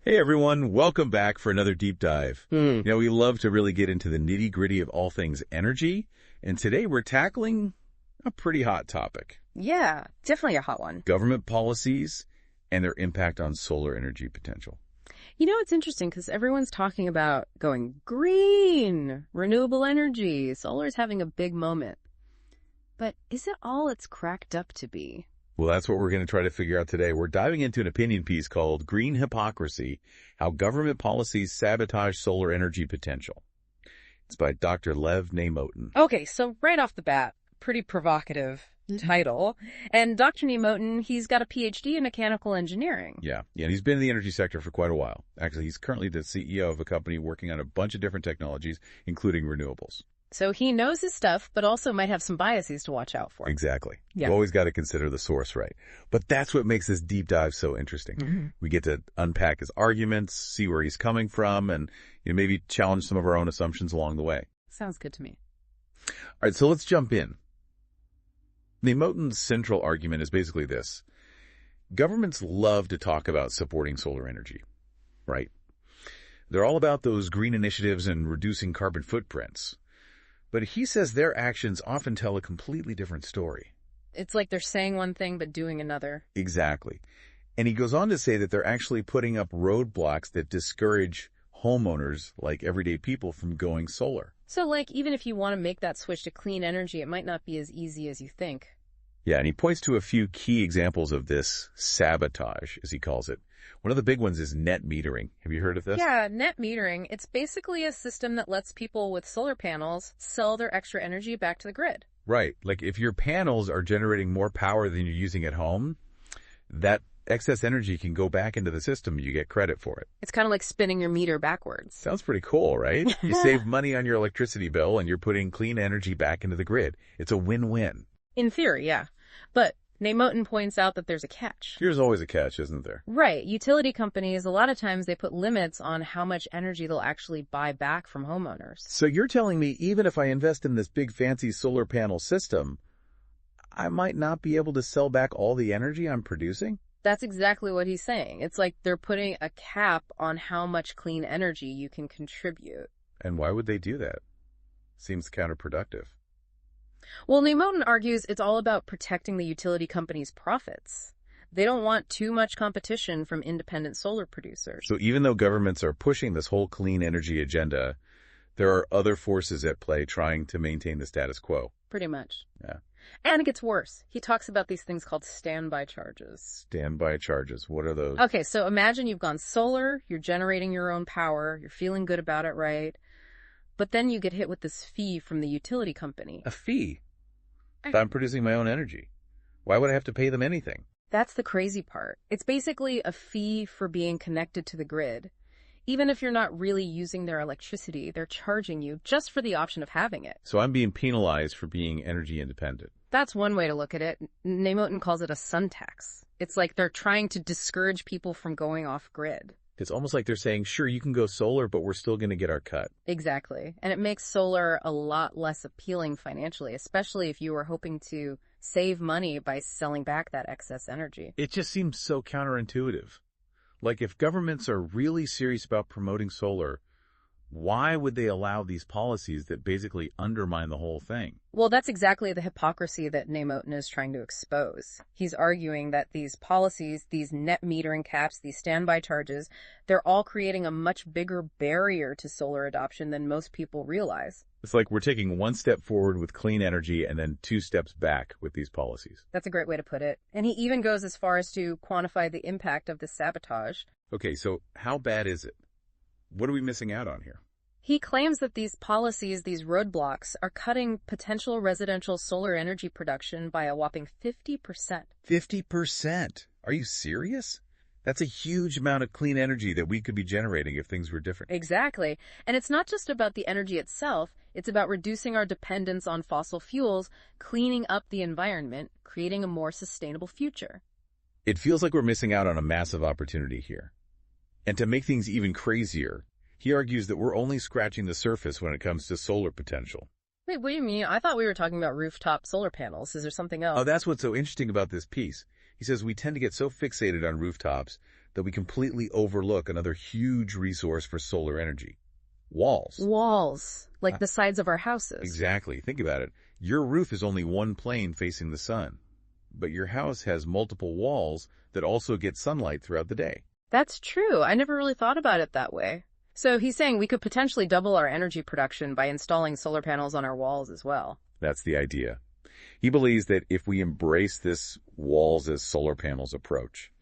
Hey everyone, welcome back for another deep dive. Hmm. We love to really get into the nitty-gritty of all things energy, and today we're tackling a pretty hot topic. Yeah, definitely a hot one. Government policies and their impact on solar energy potential. You know, it's interesting because everyone's talking about going green, renewable energy. Solar's having a big moment. But is it all it's cracked up to be? Well, that's what we're going to try to figure out today. We're diving into an opinion piece called Green Hypocrisy, How Government Policies Sabotage Solar Energy Potential. It's by Dr. Lev Neimotin. Okay, so right off the bat, pretty provocative title. And Dr. Neimotin, he's got a PhD in mechanical engineering. Yeah, and he's been in the energy sector for quite a while. Actually, he's currently the CEO of a company working on a bunch of different technologies, including renewables. So he knows his stuff, but also might have some biases to watch out for. Exactly. Yeah. You've always got to consider the source, right? But that's what makes this deep dive so interesting. Mm-hmm. We get to unpack his arguments, see where he's coming from, and maybe challenge some of our own assumptions along the way. Sounds good to me. All right, so let's jump in. Neimotin's central argument is basically this. Governments love to talk about supporting solar energy, right? They're all about those green initiatives and reducing carbon footprints. But he says their actions often tell a completely different story. It's like they're saying one thing but doing another. Exactly. And he goes on to say that they're actually putting up roadblocks that discourage homeowners, like everyday people, from going solar. So, like, even if you want to make that switch to clean energy, it might not be as easy as you think. Yeah, and he points to a few key examples of this sabotage, as he calls it. One of the big ones is net metering. Have you heard of this? Yeah, net metering. It's basically a system that lets people with solar panels sell their extra energy back to the grid. Right. Like if your panels are generating more power than you're using at home, that excess energy can go back into the system. You get credit for it. It's kind of like spinning your meter backwards. Sounds pretty cool, right? You save money on your electricity bill and you're putting clean energy back into the grid. It's a win-win. In theory, yeah. But Neimotin points out that there's a catch. There's always a catch, isn't there? Right. Utility companies, a lot of times they put limits on how much energy they'll actually buy back from homeowners. So you're telling me even if I invest in this big fancy solar panel system, I might not be able to sell back all the energy I'm producing? That's exactly what he's saying. It's like they're putting a cap on how much clean energy you can contribute. And why would they do that? Seems counterproductive. Well, Neimotin argues it's all about protecting the utility company's profits. They don't want too much competition from independent solar producers. So even though governments are pushing this whole clean energy agenda, there are other forces at play trying to maintain the status quo. Pretty much. Yeah. And it gets worse. He talks about these things called standby charges. Standby charges. What are those? Okay, so imagine you've gone solar, you're generating your own power, you're feeling good about it, right? But then you get hit with this fee from the utility company. A fee? I'm producing my own energy. Why would I have to pay them anything? That's the crazy part. It's basically a fee for being connected to the grid. Even if you're not really using their electricity, they're charging you just for the option of having it. So I'm being penalized for being energy independent. That's one way to look at it. Neimotin calls it a sun tax. It's like they're trying to discourage people from going off grid. It's almost like they're saying, sure, you can go solar, but we're still going to get our cut. Exactly. And it makes solar a lot less appealing financially, especially if you were hoping to save money by selling back that excess energy. It just seems so counterintuitive. Like if governments are really serious about promoting solar, why would they allow these policies that basically undermine the whole thing? Well, that's exactly the hypocrisy that Neimotin is trying to expose. He's arguing that these policies, these net metering caps, these standby charges, they're all creating a much bigger barrier to solar adoption than most people realize. It's like we're taking one step forward with clean energy and then two steps back with these policies. That's a great way to put it. And he even goes as far as to quantify the impact of this sabotage. Okay, so how bad is it? What are we missing out on here? He claims that these policies, these roadblocks, are cutting potential residential solar energy production by a whopping 50%. 50%? Are you serious? That's a huge amount of clean energy that we could be generating if things were different. Exactly. And it's not just about the energy itself. It's about reducing our dependence on fossil fuels, cleaning up the environment, creating a more sustainable future. It feels like we're missing out on a massive opportunity here. And to make things even crazier, he argues that we're only scratching the surface when it comes to solar potential. Wait, what do you mean? I thought we were talking about rooftop solar panels. Is there something else? Oh, that's what's so interesting about this piece. He says we tend to get so fixated on rooftops, that we completely overlook another huge resource for solar energy. Walls. Walls, like the sides of our houses. Exactly. Think about it. Your roof is only one plane facing the sun, but your house has multiple walls that also get sunlight throughout the day. That's true. I never really thought about it that way. So he's saying we could potentially double our energy production by installing solar panels on our walls as well. That's the idea. He believes that if we embrace this walls as solar panels approach,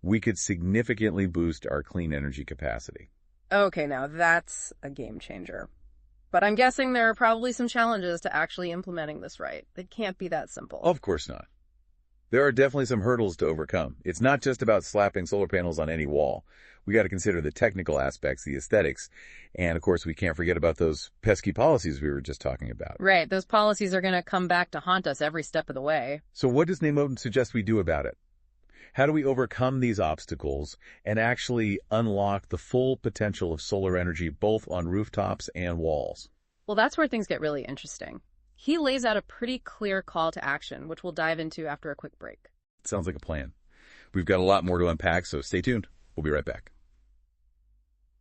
we could significantly boost our clean energy capacity. Okay, now that's a game changer. But I'm guessing there are probably some challenges to actually implementing this right. It can't be that simple. Of course not. There are definitely some hurdles to overcome. It's not just about slapping solar panels on any wall. We got to consider the technical aspects, the aesthetics, and of course we can't forget about those pesky policies we were just talking about. Right, those policies are going to come back to haunt us every step of the way. So what does Nemotin suggest we do about it? How do we overcome these obstacles and actually unlock the full potential of solar energy both on rooftops and walls? Well, that's where things get really interesting. He lays out a pretty clear call to action, which we'll dive into after a quick break. Sounds like a plan. We've got a lot more to unpack, so stay tuned. We'll be right back.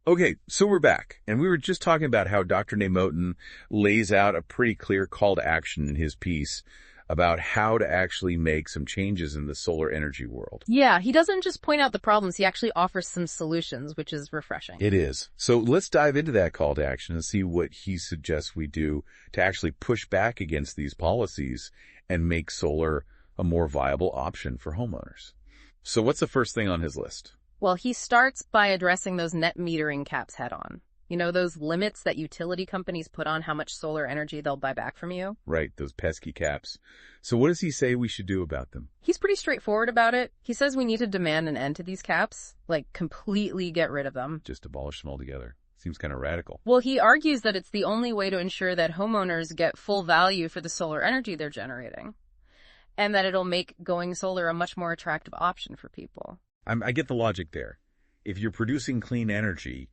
Okay, so we're back, and we were just talking about how Dr. Nemotin lays out a pretty clear call to action in his piece about how to actually make some changes in the solar energy world. Yeah, he doesn't just point out the problems, he actually offers some solutions, which is refreshing. It is. So let's dive into that call to action and see what he suggests we do to actually push back against these policies and make solar a more viable option for homeowners. So what's the first thing on his list? Well, he starts by addressing those net metering caps head on. You know, those limits that utility companies put on how much solar energy they'll buy back from you? Right, those pesky caps. So what does he say we should do about them? He's pretty straightforward about it. He says we need to demand an end to these caps, like completely get rid of them. Just abolish them altogether. Seems kind of radical. Well, he argues that it's the only way to ensure that homeowners get full value for the solar energy they're generating, and that it'll make going solar a much more attractive option for people. I get the logic there. If you're producing clean energy,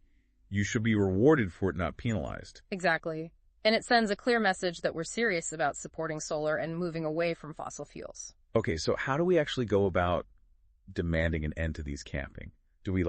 you should be rewarded for it, not penalized. Exactly. And it sends a clear message that we're serious about supporting solar and moving away from fossil fuels. Okay, so how do we actually go about demanding an end to these capping? Do we,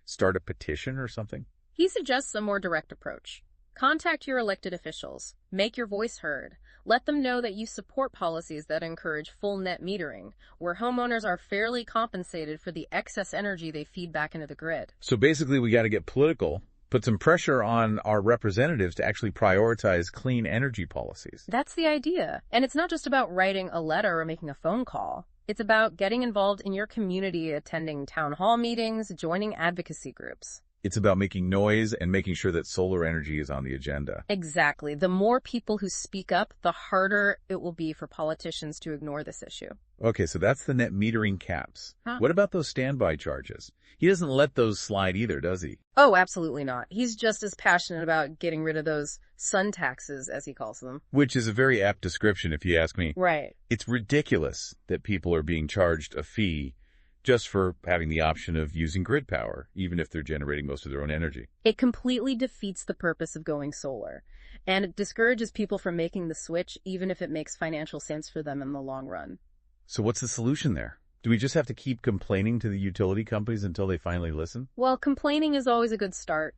start a petition or something? He suggests a more direct approach. Contact your elected officials. Make your voice heard. Let them know that you support policies that encourage full net metering, where homeowners are fairly compensated for the excess energy they feed back into the grid. So basically, we got to get political, put some pressure on our representatives to actually prioritize clean energy policies. That's the idea. And it's not just about writing a letter or making a phone call. It's about getting involved in your community, attending town hall meetings, joining advocacy groups. It's about making noise and making sure that solar energy is on the agenda. Exactly. The more people who speak up, the harder it will be for politicians to ignore this issue. Okay, so that's the net metering caps. Huh? What about those standby charges? He doesn't let those slide either, does he? Oh, absolutely not. He's just as passionate about getting rid of those sun taxes, as he calls them. Which is a very apt description, if you ask me. Right. It's ridiculous that people are being charged a fee just for having the option of using grid power, even if they're generating most of their own energy. It completely defeats the purpose of going solar, and it discourages people from making the switch, even if it makes financial sense for them in the long run. So what's the solution there? Do we just have to keep complaining to the utility companies until they finally listen? Well, complaining is always a good start.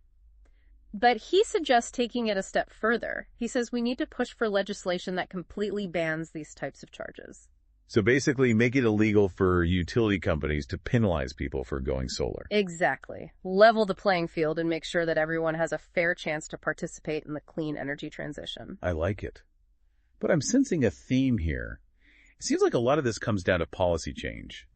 But he suggests taking it a step further. He says we need to push for legislation that completely bans these types of charges. So basically, make it illegal for utility companies to penalize people for going solar. Exactly. Level the playing field and make sure that everyone has a fair chance to participate in the clean energy transition. I like it. But I'm sensing a theme here. It seems like a lot of this comes down to policy change.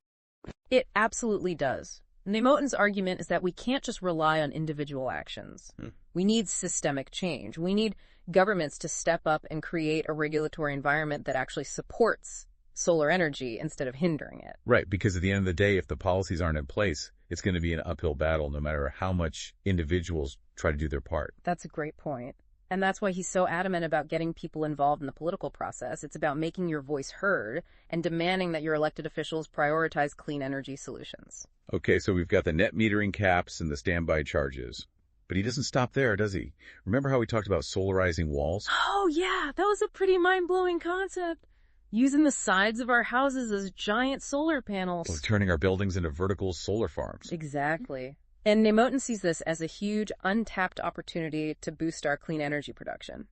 It absolutely does. Nemotin's argument is that we can't just rely on individual actions. We need systemic change. We need governments to step up and create a regulatory environment that actually supports solar energy instead of hindering it. Right, because at the end of the day, if the policies aren't in place, it's going to be an uphill battle no matter how much individuals try to do their part. That's a great point. And that's why he's so adamant about getting people involved in the political process. It's about making your voice heard and demanding that your elected officials prioritize clean energy solutions. Okay, so we've got the net metering caps and the standby charges. But he doesn't stop there, does he? Remember how we talked about solarizing walls? Oh, yeah, that was a pretty mind-blowing concept. using the sides of our houses as giant solar panels. Or turning our buildings into vertical solar farms. Exactly. And Nemotin sees this as a huge, untapped opportunity to boost our clean energy production.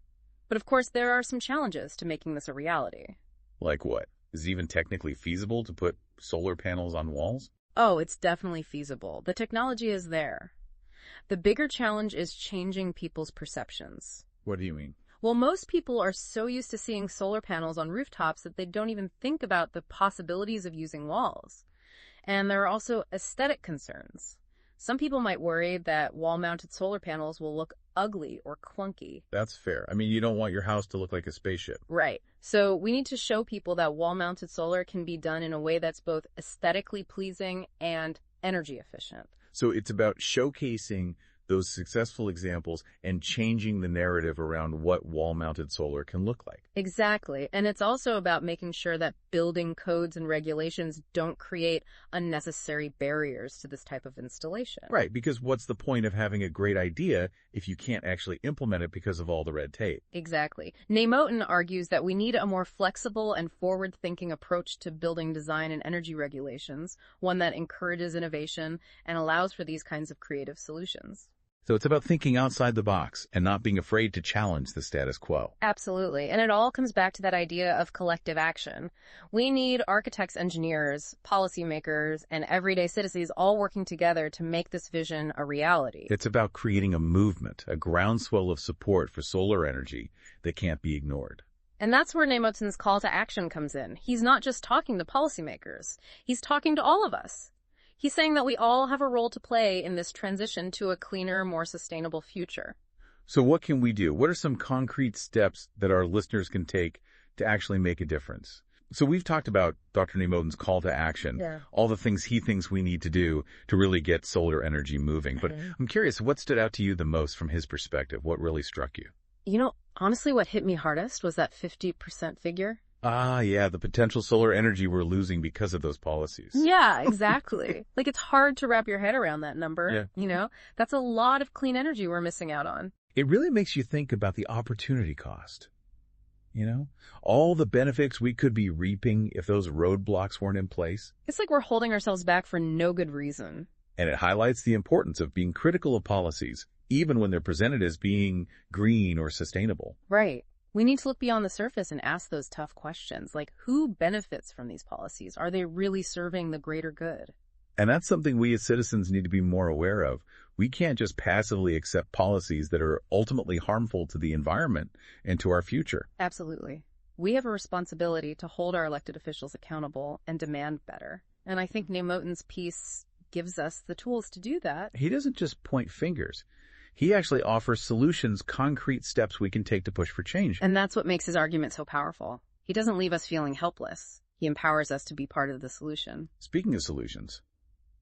But of course, there are some challenges to making this a reality. Like what? Is it even technically feasible to put solar panels on walls? Oh, it's definitely feasible. The technology is there. The bigger challenge is changing people's perceptions. What do you mean? Well, most people are so used to seeing solar panels on rooftops that they don't even think about the possibilities of using walls. And there are also aesthetic concerns. Some people might worry that wall-mounted solar panels will look ugly or clunky. That's fair. I mean, you don't want your house to look like a spaceship. Right. So we need to show people that wall-mounted solar can be done in a way that's both aesthetically pleasing and energy efficient. So it's about showcasing those successful examples and changing the narrative around what wall-mounted solar can look like. Exactly. And it's also about making sure that building codes and regulations don't create unnecessary barriers to this type of installation. Right, because what's the point of having a great idea if you can't actually implement it because of all the red tape? Exactly. Nemotin argues that we need a more flexible and forward-thinking approach to building design and energy regulations, one that encourages innovation and allows for these kinds of creative solutions. So it's about thinking outside the box and not being afraid to challenge the status quo. Absolutely. And it all comes back to that idea of collective action. We need architects, engineers, policymakers, and everyday citizens all working together to make this vision a reality. It's about creating a movement, a groundswell of support for solar energy that can't be ignored. And that's where Nemotin's call to action comes in. He's not just talking to policymakers. He's talking to all of us. He's saying that we all have a role to play in this transition to a cleaner, more sustainable future. So what can we do? What are some concrete steps that our listeners can take to actually make a difference? So we've talked about Dr. Nemotin's call to action, all the things he thinks we need to do to really get solar energy moving. But I'm curious, what stood out to you the most from his perspective? What really struck you? You know, honestly, what hit me hardest was that 50% figure. Ah, yeah, the potential solar energy we're losing because of those policies. Yeah, exactly. Like, it's hard to wrap your head around that number, you know? That's a lot of clean energy we're missing out on. It really makes you think about the opportunity cost. You know, all the benefits we could be reaping if those roadblocks weren't in place. It's like we're holding ourselves back for no good reason. And it highlights the importance of being critical of policies, even when they're presented as being green or sustainable. Right. We need to look beyond the surface and ask those tough questions, like who benefits from these policies? Are they really serving the greater good? And that's something we as citizens need to be more aware of. We can't just passively accept policies that are ultimately harmful to the environment and to our future. Absolutely. We have a responsibility to hold our elected officials accountable and demand better. And I think Nemotin's piece gives us the tools to do that. He doesn't just point fingers. He actually offers solutions, concrete steps we can take to push for change. And that's what makes his argument so powerful. He doesn't leave us feeling helpless. He empowers us to be part of the solution. Speaking of solutions,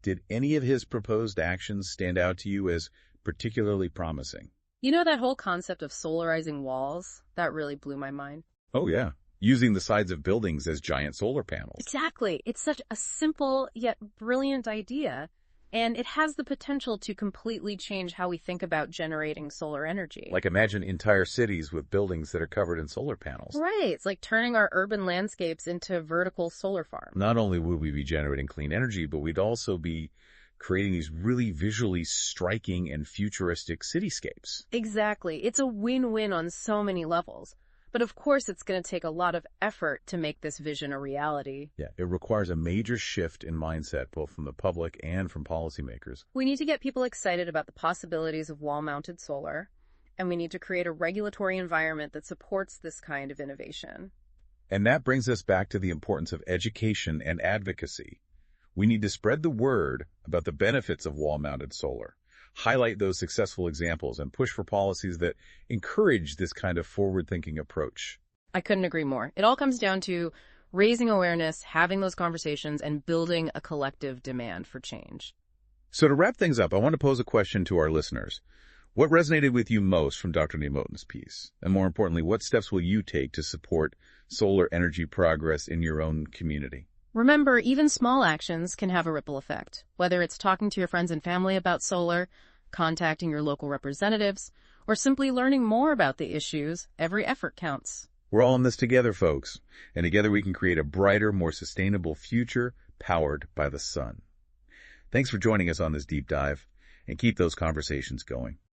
did any of his proposed actions stand out to you as particularly promising? You know, that whole concept of solarizing walls, that really blew my mind. Oh, yeah. Using the sides of buildings as giant solar panels. Exactly. It's such a simple yet brilliant idea. And it has the potential to completely change how we think about generating solar energy. Like imagine entire cities with buildings that are covered in solar panels. Right. It's like turning our urban landscapes into vertical solar farms. Not only would we be generating clean energy, but we'd also be creating these really visually striking and futuristic cityscapes. Exactly. It's a win-win on so many levels. But of course, it's going to take a lot of effort to make this vision a reality. Yeah, it requires a major shift in mindset, both from the public and from policymakers. We need to get people excited about the possibilities of wall-mounted solar, and we need to create a regulatory environment that supports this kind of innovation. And that brings us back to the importance of education and advocacy. We need to spread the word about the benefits of wall-mounted solar, highlight those successful examples, and push for policies that encourage this kind of forward-thinking approach. I couldn't agree more. It all comes down to raising awareness, having those conversations, and building a collective demand for change. So to wrap things up, I want to pose a question to our listeners. What resonated with you most from Dr. Nemotin's piece? And more importantly, what steps will you take to support solar energy progress in your own community? Remember, even small actions can have a ripple effect, whether it's talking to your friends and family about solar, contacting your local representatives, or simply learning more about the issues. Every effort counts. We're all in this together, folks, and together we can create a brighter, more sustainable future powered by the sun. Thanks for joining us on this deep dive, and keep those conversations going.